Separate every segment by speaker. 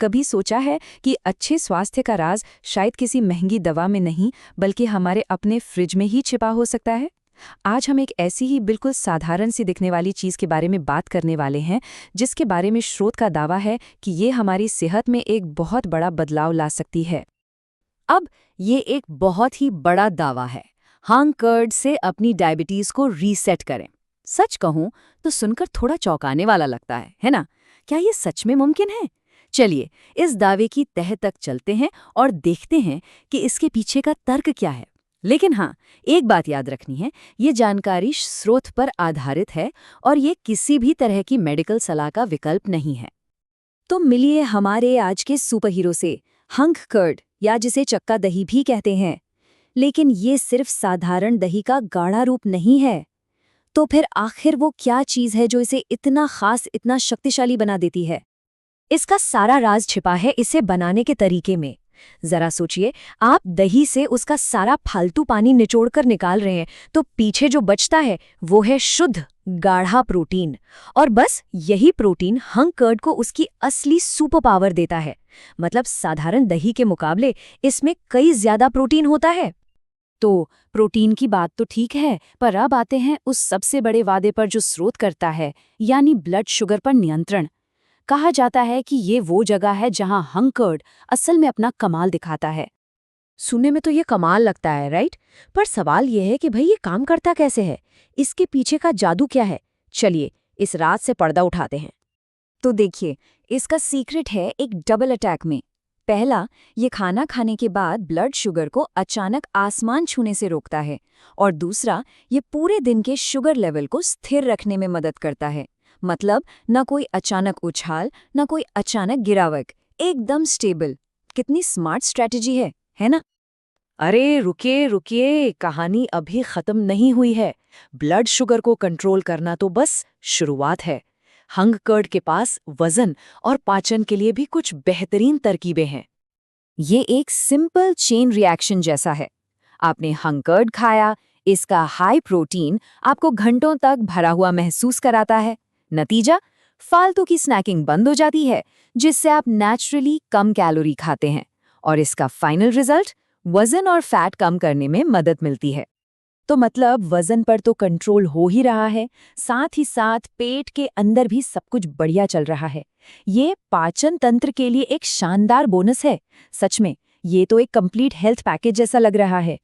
Speaker 1: कभी सोचा है कि अच्छे स्वास्थ्य का राज शायद किसी महंगी दवा में नहीं बल्कि हमारे अपने फ्रिज में ही छिपा हो सकता है? आज हम एक ऐसी ही बिल्कुल साधारण सी दिखने वाली चीज के बारे में बात करने वाले हैं जिसके बारे में स्रोत का दावा है कि ये हमारी सेहत में एक बहुत बड़ा बदलाव ला सकती है।
Speaker 2: अब ये एक बहुत ही बड़ा दावा है। हंग कर्ड से अपनी डायबिटीज को रीसेट करें। सच कहूं तो सुनकर थोड़ा चौंकाने वाला लगता है ना? क्या ये सच में मुमकिन है? चलिए इस दावे की तह तक चलते हैं और देखते हैं कि इसके पीछे का तर्क क्या है। लेकिन हाँ, एक बात याद रखनी है, ये जानकारी स्रोत पर आधारित है और ये किसी भी तरह की मेडिकल सलाह का विकल्प नहीं है। तो मिलिए हमारे आज के सुपर हीरो से, हंग कर्ड, या जिसे चक्का दही भी कहते हैं। लेकिन ये सिर्फ साधारण दही का गाढ़ा रूप नहीं है। तो फिर आखिर वो क्या चीज़ है जो इसे इतना खास, इतना शक्तिशाली बना देती है? इसका सारा राज छिपा है इसे बनाने के तरीके में। जरा सोचिए, आप दही से उसका सारा फालतू पानी निचोड़कर निकाल रहे हैं, तो पीछे जो बचता है वो है शुद्ध गाढ़ा प्रोटीन। और बस यही प्रोटीन हंग कर्ड को उसकी असली सुपर पावर देता है। मतलब साधारण दही के मुकाबले इसमें कई ज्यादा प्रोटीन होता है। तो प्रोटीन की बात तो ठीक है, पर अब आते हैं उस सबसे बड़े वादे पर जो स्रोत करता है, यानी ब्लड शुगर पर नियंत्रण। कहा जाता है कि ये वो जगह है जहां हंग कर्ड असल में अपना कमाल दिखाता है। सुनने में तो ये कमाल लगता है, राइट? पर सवाल ये है कि भाई ये काम करता कैसे है? इसके पीछे का जादू क्या है? चलिए इस रात से पर्दा उठाते हैं। तो देखिए, इसका सीक्रेट है एक डबल अटैक में। पहला, ये खाना खाने के बाद ब्लड शुगर को अचानक आसमान छूने से रोकता है। और दूसरा, ये पूरे दिन के शुगर लेवल को स्थिर रखने में मदद करता है। मतलब न कोई अचानक उछाल, न कोई अचानक गिरावट, एकदम स्टेबल। कितनी स्मार्ट स्ट्रैटेजी है ना?
Speaker 1: अरे रुकिए रुकिए, कहानी अभी खत्म नहीं हुई है। ब्लड शुगर को कंट्रोल करना तो बस शुरुआत है। हंग कर्ड के पास वजन और पाचन के लिए भी कुछ बेहतरीन तरकीबें हैं।
Speaker 2: ये एक सिंपल चेन रिएक्शन जैसा है। आपने हंग कर्ड खाया, इसका हाई प्रोटीन आपको घंटों तक भरा हुआ महसूस कराता है। नतीजा, फालतू की स्नैकिंग बंद हो जाती है, जिससे आप नेचुरली कम कैलोरी खाते हैं। और इसका फाइनल रिजल्ट, वजन और फैट कम करने में मदद मिलती है।
Speaker 1: तो मतलब वजन पर तो कंट्रोल हो ही रहा है, साथ ही साथ पेट के अंदर भी सब कुछ बढ़िया चल रहा है। ये पाचन तंत्र के लिए एक शानदार बोनस है। सच में ये तो एक कंप्लीट हेल्थ पैकेज जैसा लग रहा है।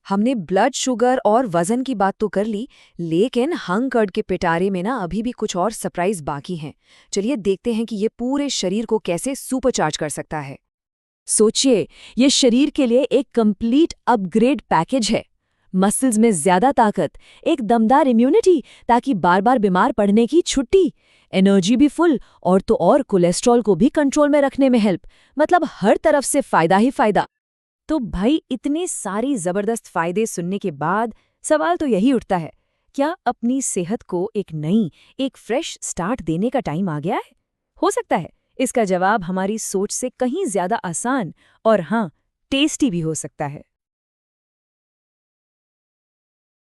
Speaker 1: हमने ब्लड शुगर और वजन की बात तो कर ली, लेकिन हंग कर्ड के पिटारे में ना अभी भी कुछ और सरप्राइज बाकी हैं। चलिए देखते हैं कि ये पूरे शरीर को कैसे सुपरचार्ज कर सकता है। सोचिए, ये शरीर के लिए एक कंप्लीट अपग्रेड पैकेज है। मसल्स में ज्यादा ताकत, एक दमदार इम्यूनिटी ताकि बार बार बीमार पड़ने की छुट्टी, एनर्जी भी फुल, और तो और कोलेस्ट्रॉल को भी कंट्रोल में रखने में हेल्प। मतलब हर तरफ से फायदा ही फायदा। तो भाई इतने सारी जबरदस्त फायदे सुनने के बाद सवाल तो यही उठता है, क्या अपनी सेहत को एक नई, एक फ्रेश स्टार्ट देने का टाइम आ गया है? हो सकता है इसका जवाब हमारी सोच से कहीं ज्यादा आसान और हाँ, टेस्टी भी हो सकता है।